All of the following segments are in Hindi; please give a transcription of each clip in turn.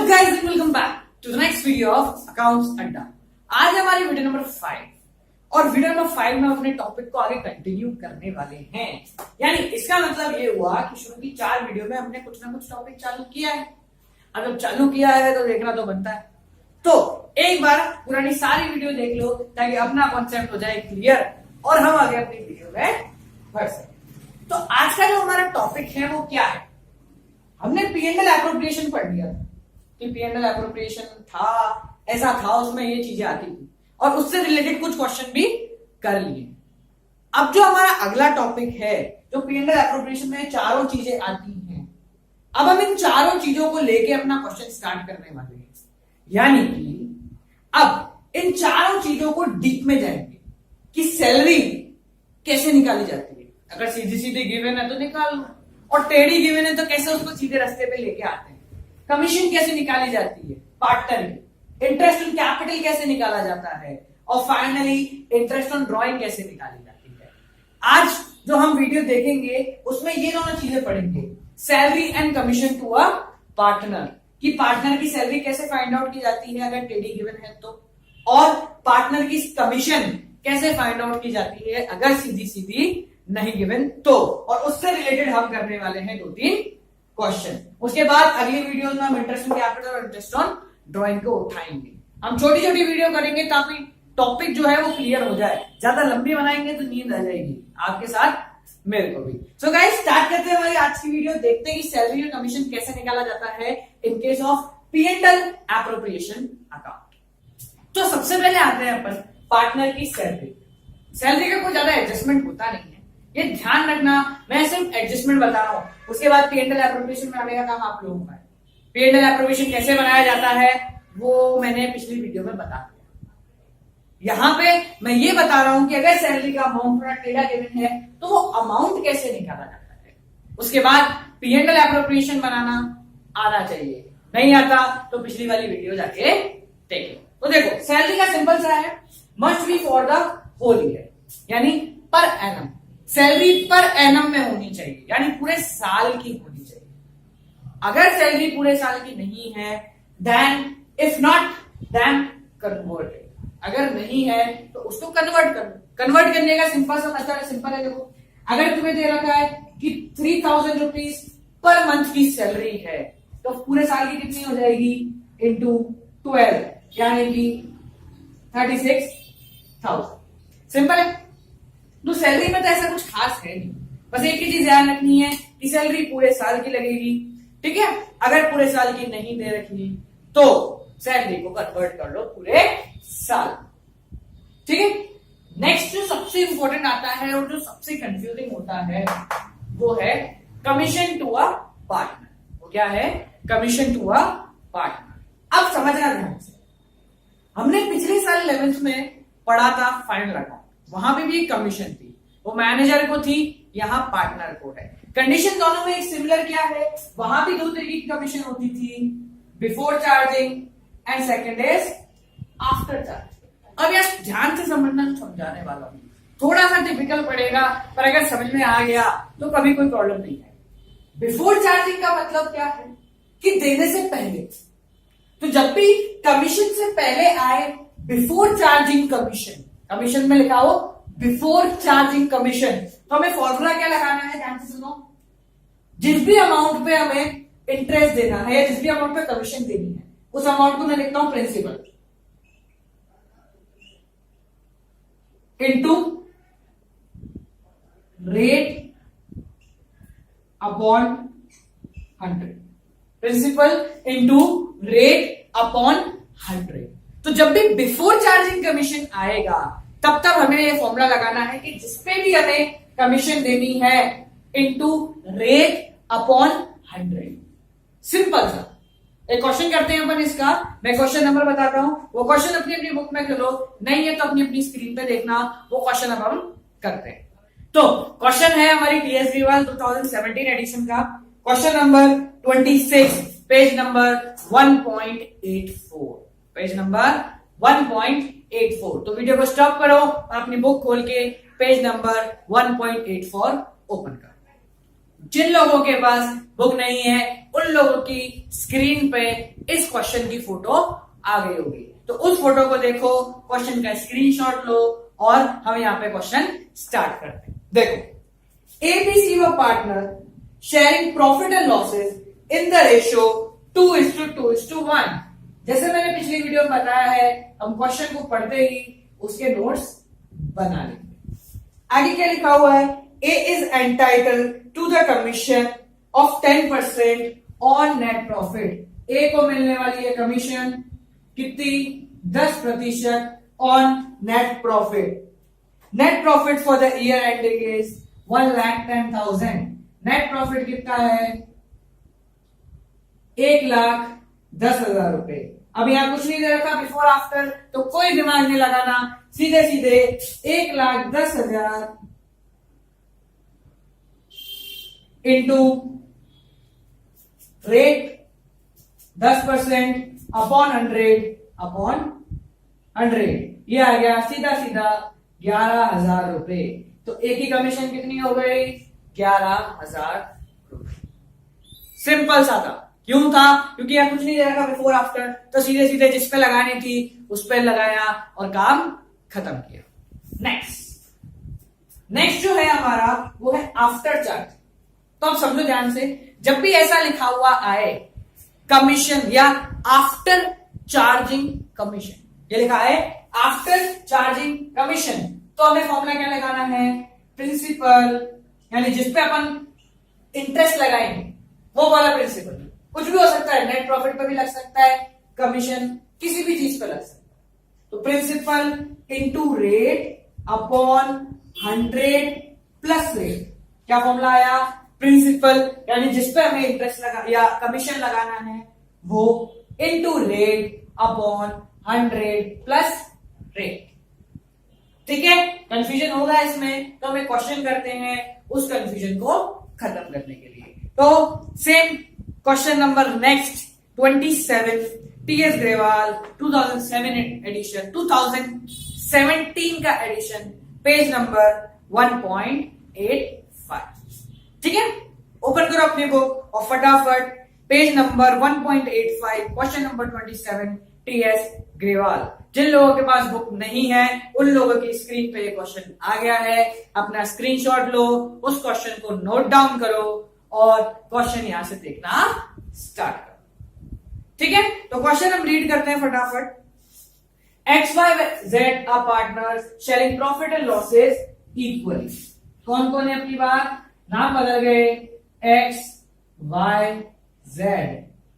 What's up guys and welcome back to the next video of Accounts Adda। आज हमारी वीडियो नंबर 5 और वीडियो नंबर 5 में अपने टॉपिक को आगे कंटिन्यू करने वाले हैं। यानी इसका मतलब ये हुआ कि शुरू की 4 वीडियो में हमने कुछ ना कुछ टॉपिक चालू किया है। अगर चालू किया है तो देखना तो बनता है। तो एक बार पुरानी सारी वीडियो देख लो ताकि अपना कॉन्सेप्ट हो जाए क्लियर और हम आगे अपनी वीडियो में बढ़ सके। तो आज का जो हमारा टॉपिक है वो क्या है? हमने पीएनएल एप्रोप्रिएशन पढ़ लिया था कि पीएनएल एप्रोप्रिएशन था, ऐसा था, उसमें ये चीजें आती थी और उससे रिलेटेड कुछ क्वेश्चन भी कर लिए। अब जो हमारा अगला टॉपिक है जो पीएनएल एप्रोप्रिएशन में चारों चीजें आती हैं, अब हम इन चारों चीजों को लेके अपना क्वेश्चन स्टार्ट करने वाले हैं। यानी कि अब इन चारों चीजों को डीप में जाएंगे कि सैलरी कैसे निकाली जाती है। अगर सीधी सीधी गिवन है तो निकाल लो और टेढ़ी गिवन है तो कैसे उसको सीधे रास्ते पे लेके आते हैं। कमीशन कैसे निकाली जाती है, पार्टनर की इंटरेस्ट ऑन कैपिटल कैसे निकाला जाता है और फाइनली इंटरेस्ट ऑन ड्रॉइंग कैसे निकाली जाती है। आज जो हम वीडियो देखेंगे उसमें ये दोनों चीजें पढ़ेंगे, salary and commission to a partner, कि पार्टनर की सैलरी कैसे फाइंड आउट की जाती है अगर टेढ़ी गिवन है तो, और पार्टनर की कमीशन कैसे फाइंड आउट की जाती है अगर सीधी सीधी नहीं गिवन तो, और उससे रिलेटेड हम करने वाले हैं 2-3 क्वेश्चन। उसके बाद अगली वीडियो में हम इंटरेस्ट ऑन कैपिटल और इंटरेस्ट ऑन ड्राइंग को उठाएंगे। हम छोटी छोटी वीडियो करेंगे ताकि टॉपिक जो है वो क्लियर हो जाए। ज्यादा लंबी बनाएंगे तो नींद आ जाएगी आपके साथ मेरे को भी। सो गाइस स्टार्ट करते हैं हमारी आज की वीडियो। देखते हैं कि सैलरी और कमीशन कैसे निकाला जाता है in case of PNL appropriation account. तो सबसे पहले आते हैं अपन पार्टनर की सैलरी। सैलरी का कोई ज्यादा एडजस्टमेंट होता नहीं है, ये ध्यान रखना। मैं सिर्फ एडजस्टमेंट बता रहा हूं, उसके बाद पीएनएल एप्रोप्रिएशन में आने का काम आप लोगों का है। पीएनएल एप्रोप्रिएशन कैसे बनाया जाता है वो मैंने पिछली वीडियो में बता दिया। यहां पे मैं ये बता रहा हूं कि अगर सैलरी का अमाउंट थोड़ा टेढ़ा गिवन है तो वो अमाउंट कैसे निकाला जाता है। उसके बाद पीएनएल एप्रोप्रिएशन बनाना आना चाहिए, नहीं आता तो पिछली वाली वीडियो जाके देख लो। तो देखो सैलरी का सिंपल सा है, must be for the whole year, यानी per annum. Salary per annum में होनी चाहिए, यानी पूरे साल की होनी चाहिए। अगर सैलरी पूरे साल की नहीं है then if not then convert. अगर नहीं है तो उसको कन्वर्ट कर लो। कन्वर्ट करने का सिंपल सा मेथड है, सिंपल है। देखो अगर तुम्हें दे रखा है कि 3000 रुपीज पर मंथ की सैलरी है तो पूरे साल की कितनी हो जाएगी इंटू 12, यानी कि 36,000। सिंपल है। तो सैलरी में तो ऐसा कुछ खास है नहीं, बस एक ही चीज ध्यान रखनी है कि सैलरी पूरे साल की लगेगी। ठीक है, अगर पूरे साल की नहीं दे रखी तो सैलरी को कन्वर्ट कर लो पूरे साल। ठीक है, नेक्स्ट जो सबसे इंपॉर्टेंट आता है और जो सबसे कंफ्यूजिंग होता है वो है कमीशन टू अ पार्टनर। वो क्या है? Commission to a partner. अब समझना ध्यान से, हमने पिछले साल 11th में पढ़ा था फाइनल अकाउंट, वहां पे भी एक कमीशन थी, वो मैनेजर को थी, यहां पार्टनर को है। कंडीशन दोनों में एक सिमिलर क्या है, वहां भी 2 तरीके की कमीशन होती थी, before charging and second is after charging. अब यार ध्यान से समझना, समझाने वाला हूं, थोड़ा सा टिपिकल पड़ेगा पर अगर समझ में आ गया तो कभी कोई प्रॉब्लम नहीं है। बिफोर चार्जिंग का मतलब क्या है कि देने से पहले। तो जब भी कमीशन से पहले आए बिफोर चार्जिंग कमीशन, कमीशन में लिखा हो बिफोर चार्जिंग कमीशन, तो हमें फॉर्मूला क्या लगाना है, ध्यान से सुनो। जिस भी अमाउंट पे हमें इंटरेस्ट देना है या जिस भी अमाउंट पे कमीशन देनी है उस अमाउंट को मैं लिखता हूं principal into rate upon 100। Principal into rate upon 100। तो जब भी बिफोर चार्जिंग कमीशन आएगा तब तक हमें ये फॉर्मूला लगाना है कि जिसपे भी हमें कमीशन देनी है इनटू रेट अपॉन 100। सिंपल सा एक क्वेश्चन करते हैं अपन इसका। मैं क्वेश्चन नंबर बताता हूं, वो क्वेश्चन अपनी अपनी बुक में खोलो, नहीं है तो अपनी अपनी स्क्रीन पे देखना। वो क्वेश्चन अब हम करते हैं। तो क्वेश्चन है हमारी टीएसबी वाल 2017 एडिशन का, question number 26, page number 1.84, page number 1.84। तो वीडियो को स्टॉप करो और अपनी बुक खोल के पेज नंबर 1.84 ओपन करो। जिन लोगों के पास बुक नहीं है उन लोगों की स्क्रीन पे इस क्वेश्चन की फोटो आ गई होगी। तो उस फोटो को देखो, क्वेश्चन का स्क्रीनशॉट लो और हम यहां पे क्वेश्चन स्टार्ट करते हैं। देखो, एबीसी व partner sharing profit and losses in the ratio 2:2:1। जैसे मैंने पिछली वीडियो में बताया है, हम क्वेश्चन को पढ़ते ही उसके नोट्स बना लेंगे। आगे क्या लिखा हुआ है, A is entitled to the commission of 10% on net profit. A को मिलने वाली है कमीशन कितनी, 10% on net profit. Net profit for the year ending is 1,10,000। Net profit कितना है, 1,10,000 रुपए। अब यहां कुछ नहीं दे रखा बिफोर आफ्टर, तो कोई दिमाग नहीं लगाना, सीधे सीधे 1,10,000 इंटू रेट 10% अपॉन 100 ये आ गया सीधा सीधा 11,000 रुपए। तो एक ही कमीशन कितनी हो गई, 11,000 रुपए। सिंपल सा था। क्यों था, क्योंकि यहां कुछ नहीं दे रखा बिफोर आफ्टर, तो सीधे सीधे जिस पे लगानी थी उस पे लगाया और काम खत्म किया। नेक्स्ट जो है हमारा वो है आफ्टर चार्ज। तो अब समझो ध्यान से, जब भी ऐसा लिखा हुआ आए कमीशन या आफ्टर चार्जिंग कमीशन, ये लिखा है आफ्टर चार्जिंग कमीशन, तो हमें फॉर्मूला क्या लगाना है, प्रिंसिपल, यानी जिसपे अपन इंटरेस्ट लगाएंगे वो वाला प्रिंसिपल। कुछ भी हो सकता है, नेट प्रॉफिट पे भी लग सकता है, कमीशन किसी भी चीज पे लग सकता है। तो principal into rate upon 100 plus rate. क्या फॉर्मूला आया, प्रिंसिपल यानी जिसपे हमें इंटरेस्ट लगा या कमीशन लगाना है वो into rate upon 100 plus rate. ठीक है, कंफ्यूजन होगा इसमें, तो हमें क्वेश्चन करते हैं उस कंफ्यूजन को खत्म करने के लिए। तो same question number next 27 TS Grewal 2007 edition, 2017 का एडिशन, पेज नंबर 1.85। ठीक है, ओपन करो अपनी बुक और फटाफट page number 1.85 question number 27 TS Grewal. जिन लोगों के पास बुक नहीं है उन लोगों की स्क्रीन पे ये क्वेश्चन आ गया है, अपना स्क्रीनशॉट लो, उस क्वेश्चन को नोट डाउन करो और क्वेश्चन यहां से देखना स्टार्ट करो। ठीक है, तो क्वेश्चन हम रीड करते हैं फटाफट। XYZ are partners sharing profit and losses equally. कौन कौन है अपनी बात, नाम बदल गए, XYZ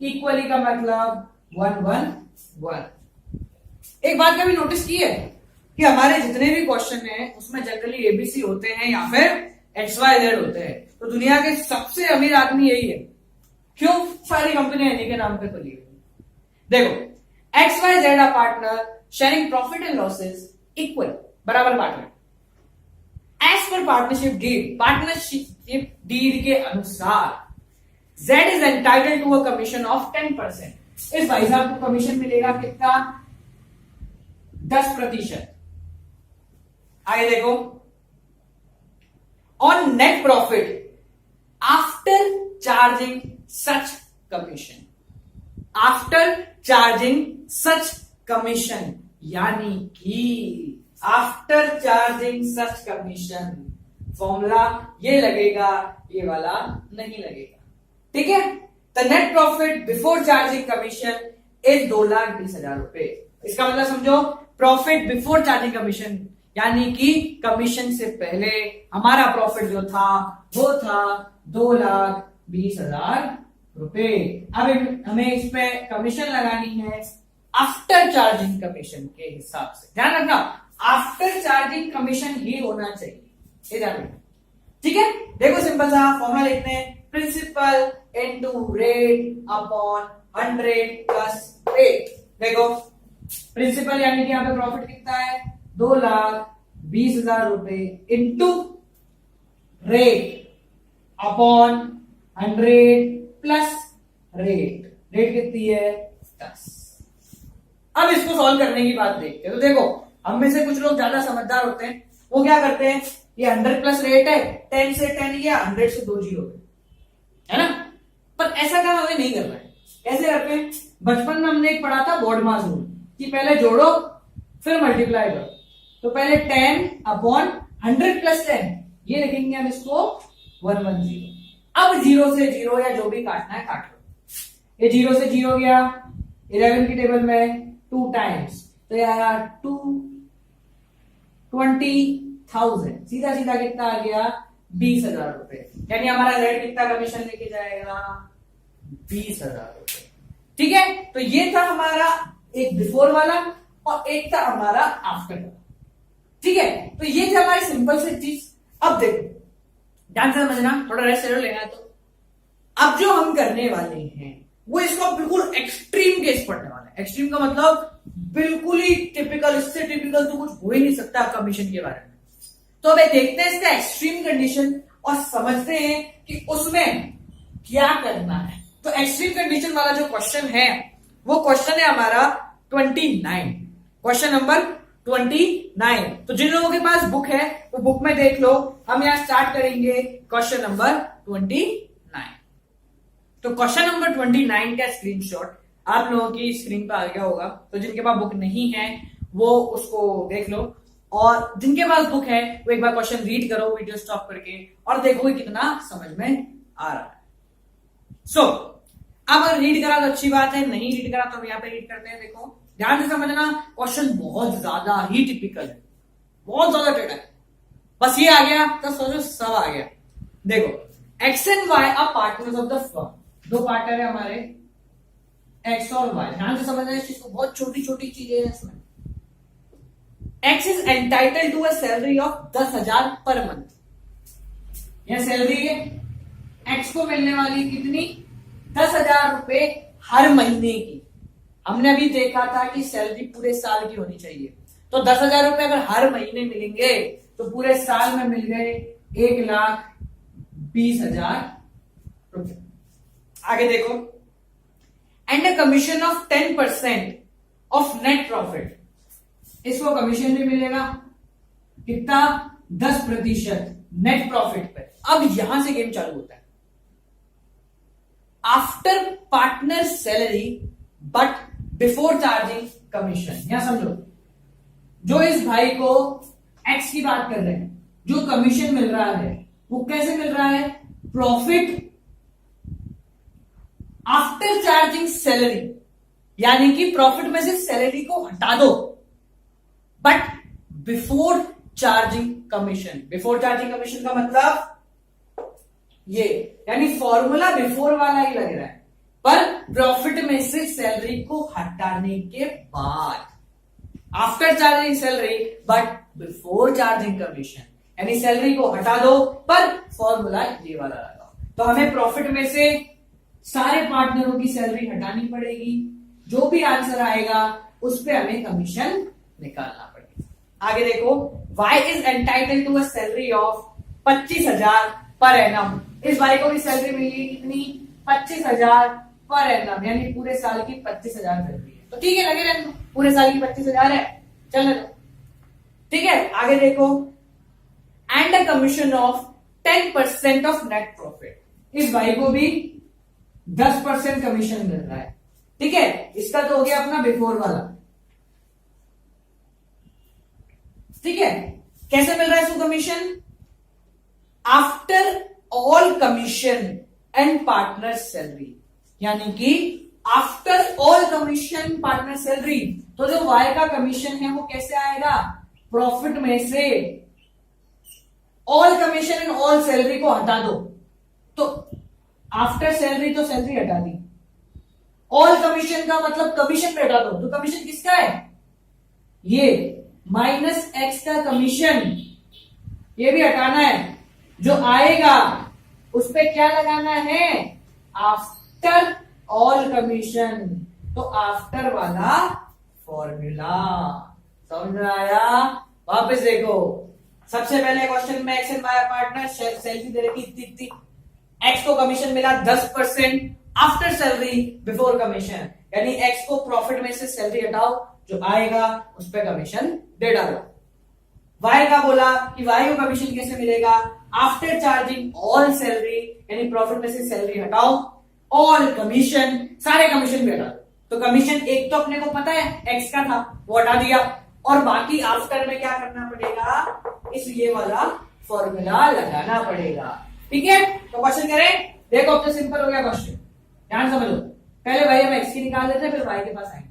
इक्वली का मतलब 111। एक बात कभी नोटिस की है कि हमारे जितने भी क्वेश्चन हैं उसमें जनरली एबीसी होते हैं या फिर XYZ होते हैं। तो दुनिया के सबसे अमीर आदमी यही है, क्यों, सारी कंपनियां इन्हीं के नाम पे खुली है। देखो, XYZ are partner sharing profit and losses equal, बराबर बांट। As per partnership deed, partnership deed के अनुसार Z is entitled to a commission of 10%। इस भाई साहब को कमीशन मिलेगा कितना, 10%। आगे देखो, on net profit after charging such commission, after charging such commission, यानी कि आफ्टर चार्जिंग सच कमीशन, फॉर्मूला ये लगेगा, ये वाला नहीं लगेगा। ठीक है, the net profit before charging commission is 2,20,000 रुपए। इसका मतलब समझो, प्रॉफिट बिफोर चार्जिंग कमीशन यानी कि कमीशन से पहले हमारा प्रॉफिट जो था वो था 2,20,000 रुपए। अब हमें इस पे कमीशन लगानी है आफ्टर चार्जिंग कमीशन के हिसाब से। ध्यान रखना, आफ्टर चार्जिंग कमीशन ही होना चाहिए, ध्यान रखना। ठीक है, देखो सिंपल सा फॉर्मूला लिखते हैं, principal into rate upon 100 plus rate. देखो, प्रिंसिपल यानी कि यहां पे प्रॉफिट कितना है, 2,20,000 रुपए into rate upon 100 plus rate. Rate कितनी है, 10। अब इसको सॉल्व करने की बात देखते हैं। तो देखो, हम में से कुछ लोग ज्यादा समझदार होते हैं, वो क्या करते हैं, ये 100 प्लस रेट है, 10 से 10 गया, 100 से 2 जीरो है ना। पर ऐसा काम हमें नहीं करना है। कैसे करते हैं? बचपन में हमने एक पढ़ा था बॉडमास रूल कि पहले जोड़ो फिर मल्टीप्लाई करो। तो पहले 10/100 + 10 ये लिखेंगे हम इसको 110। अब 0 से 0 या जो भी काटना है काट लो। ये 0 से 0 गया 11 की टेबल में 2 टाइम्स, तो यार 20,000 सीधा सीधा कितना आ गया 20,000 रुपए। यानी हमारा रेट कितना कमीशन लेके जाएगा 20,000 रुपए। ठीक है, तो ये था हमारा एक बिफोर वाला और एक था हमारा आफ्टर वाला। ठीक है, तो ये थी हमारी सिंपल सी चीज। अब देखो ध्यान से समझना, थोड़ा रेस्ट लेना है। तो अब जो हम करने वाले हैं वो इसका बिल्कुल एक्सट्रीम केस पढ़ने वाला है। एक्सट्रीम का मतलब बिल्कुल ही टिपिकल, इससे टिपिकल तो कुछ हो ही नहीं सकता कमीशन के बारे में। तो अब देखते हैं इसका एक्सट्रीम कंडीशन और समझते हैं कि उसमें क्या करना है। तो एक्सट्रीम कंडीशन वाला जो क्वेश्चन है वो क्वेश्चन है हमारा 29, क्वेश्चन नंबर 29। तो जिन लोगों के पास बुक है वो बुक में देख लो। हम यहां स्टार्ट करेंगे क्वेश्चन नंबर 29। तो क्वेश्चन नंबर 29 का स्क्रीनशॉट आप लोगों की स्क्रीन पर आ गया होगा। तो जिनके पास बुक नहीं है वो उसको देख लो, और जिनके पास बुक है वो एक बार क्वेश्चन रीड करो वीडियो स्टॉप करके और देखो कितना समझ में आ रहा है। सो अब रीड करा तो अच्छी बात है, नहीं रीड करा तो हम यहाँ पे रीड करते हैं। देखो ध्यान से समझना, क्वेश्चन बहुत ज्यादा ही टिपिकल है, बहुत ज्यादा टेढ़ा है। बस ये आ गया तो सोचो सब आ गया। देखो X and Y are partners of the firm. दो पार्टनर है हमारे एक्स और वाई। ध्यान से समझना इस चीज को, बहुत छोटी छोटी चीजें हैं इसमें। X is entitled to a salary of 10,000 per month. यह सैलरी है, एक्स को मिलने वाली कितनी 10,000 रुपए हर महीने की। हमने अभी देखा था कि सैलरी पूरे साल की होनी चाहिए, तो 10,000 रुपए अगर हर महीने मिलेंगे तो पूरे साल में मिल गए 1,20,000 रुपए। आगे देखो, and a commission of 10% of net profit. इसको कमीशन भी मिलेगा कितना 10% नेट प्रॉफिट पे। अब यहां से गेम चालू होता है। After partner salary but before charging commission. यहां समझो, जो इस भाई को एक्स की बात कर रहे हैं, जो कमीशन मिल रहा है वो कैसे मिल रहा है, प्रॉफिट आफ्टर चार्जिंग सैलरी, यानी कि प्रॉफिट में से सैलरी को हटा दो, but before charging commission. Before charging commission का मतलब ये, यानी फॉर्मूला बिफोर वाला ही लग रहा है, पर प्रॉफिट में से सैलरी को हटाने के बाद। After charging salary but before charging commission, यानी सैलरी को हटा दो पर फॉर्मूला ये वाला लगाओ। तो हमें प्रॉफिट में से सारे पार्टनरों की सैलरी हटानी पड़ेगी, जो भी आंसर आएगा उस पर हमें कमीशन निकालना पड़ेगा। आगे देखो, Y is entitled to a salary of 25,000 per annum. इस भाई को भी सैलरी मिली कितनी 25,000 पर एनम, यानी पूरे साल की 25,000 सैलरी है। तो ठीक है, लगे रहने, पूरे साल की 25,000 है, चलने दो। ठीक है, आगे देखो, and a commission of 10% of net profit. इस भाई को भी 10% कमीशन मिल रहा है। ठीक है, इसका तो हो गया अपना बिफोर वाला। ठीक है, कैसे मिल रहा है इसको commission, after all commission and partner salary, यानी कि after all commission partner salary. तो जो वाई का कमीशन है वो कैसे आएगा, प्रॉफिट में से all commission and all salary को हटा दो। तो आफ्टर सैलरी तो सैलरी हटा दी, ऑल कमीशन का मतलब कमीशन पे हटा दो। तो कमीशन किसका है, ये माइनस एक्स का कमीशन, ये भी हटाना है। जो आएगा उस पे क्या लगाना है, आफ्टर ऑल कमीशन। तो आफ्टर वाला फॉर्मूला समझ में आया। वापस देखो, सबसे पहले क्वेश्चन में X and Y partner, salary दे रखी इतनी, एक्स को कमीशन मिला 10% आफ्टर सैलरी बिफोर कमीशन, यानी एक्स को प्रॉफिट में से सैलरी हटाओ, जो आएगा उस पर कमीशन दे डालो। वाई का बोला कि वाई को कमीशन कैसे मिलेगा, आफ्टर चार्जिंग ऑल सैलरी, यानी प्रॉफिट में से सैलरी हटाओ, ऑल कमीशन, सारे कमीशन भी हटा दो। तो कमीशन एक तो अपने को पता है एक्स का था, वो हटा दिया, और बाकी आफ्टर में क्या करना पड़ेगा, इस ये वाला फॉर्मूला लगाना पड़ेगा। ठीक है, तो क्वेश्चन करें। देखो अब तो सिंपल हो गया क्वेश्चन, ध्यान समझो। पहले भाई हम एक्स की निकाल लेते हैं, फिर वाई के पास आएंगे।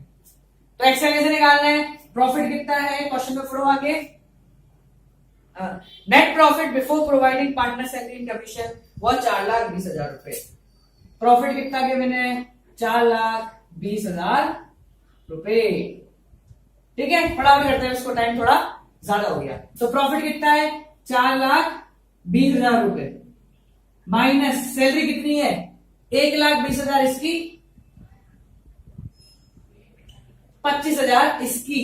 तो एक्स का कैसे निकालना है, प्रॉफिट कितना है, क्वेश्चन में पढ़ो आगे। Net profit before providing partner salary and commission वो 4,20,000 रुपए। प्रॉफिट कितना गिवन है, 4,20,000 रुपए। ठीक है, फटाफट करते हैं उसको, टाइम थोड़ा ज्यादा हो गया। तो प्रॉफिट कितना है, 4,20,000 रुपए, माइनस सैलरी कितनी है, 1,20,000 इसकी, 25,000 इसकी।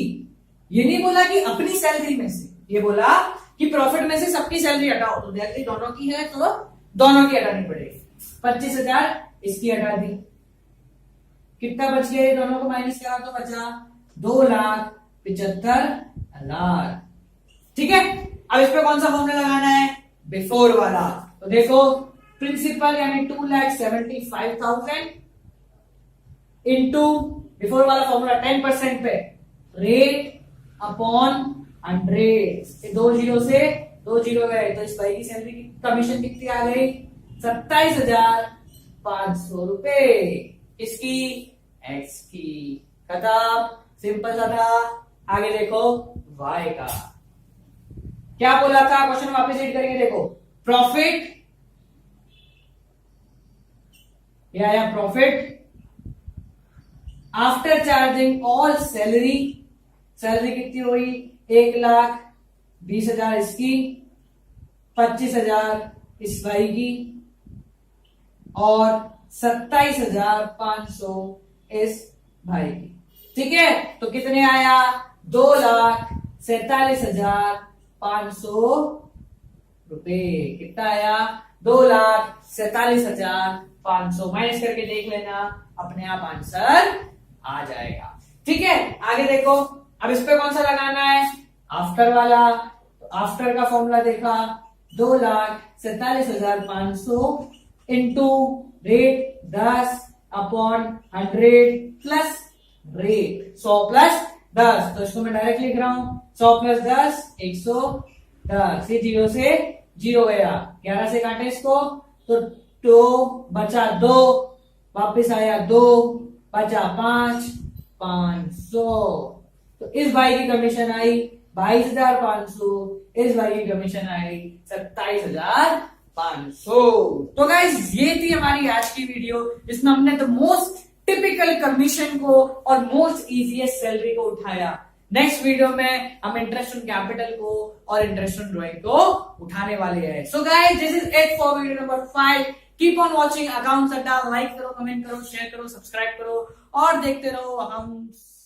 ये नहीं बोला कि अपनी सैलरी में से, ये बोला कि प्रॉफिट में से सबकी सैलरी हटाओ। तो सैलरी दोनों की है तो दोनों की हटानी पड़ेगी। 25,000 इसकी हटा दी, कितना बच गया, दोनों को माइनस करा तो बचा 2,75,000। ठीक है, अब इस पे कौन सा फॉर्मूला लगाना है, बिफोर वाला। तो देखो प्रिंसिपल यानी 2,75,000 इंटू बिफोर वाला फॉर्मूला 10% पे, रेट अपॉन 100। 2 जीरो से 2 जीरो गए, तो इस भाई की सैलरी की कमीशन कितनी आ गई, 27,500 रुपए। इसकी एक्स की, खत्म, सिंपल सा था। आगे देखो वाई का क्या बोला था, क्वेश्चन वापस रीड करके देखो। प्रॉफिट, ये आया profit after charging all salary, salary कितनी हुई, 1,20,000 इसकी, 25,000 इस भाई की, और 27,500 इस भाई की। ठीक है, तो कितने आया, 2,47,500 रुपए। कितना आया, 2,47,500। माइनस करके देख लेना, अपने आप आंसर आ जाएगा। ठीक है, आगे देखो। अब इस पे कौन सा लगाना है, आफ्टर वाला। तो आफ्टर का फॉर्मूला देखा, 2,47,500 into rate 10 upon 100 plus rate 100 plus 10। तो इसको मैं डायरेक्ट लिख रहा हूं, 100 प्लस 10 110। ये 0 से 0 गया, 11 से काटे इसको, तो 2 बचा 2, वापिस आया 2, बचा 5, 500। तो इस भाई की कमीशन आई 22,500, इस भाई की कमीशन आई 27,500। तो गाइस ये थी हमारी आज की वीडियो, जिसमें हमने द मोस्ट टिपिकल कमीशन को और मोस्ट इजीएस्ट सैलरी को उठाया। नेक्स्ट वीडियो में हम इंटरेस्ट ऑन कैपिटल को और इंटरेस्ट ऑन ड्रॉइंग को उठाने वाले हैं। So guys this is it for video number 5। Keep on watching accounts अड्डा। लाइक करो, कमेंट करो, शेयर करो, सब्सक्राइब करो और देखते रहो अकाउंट्स।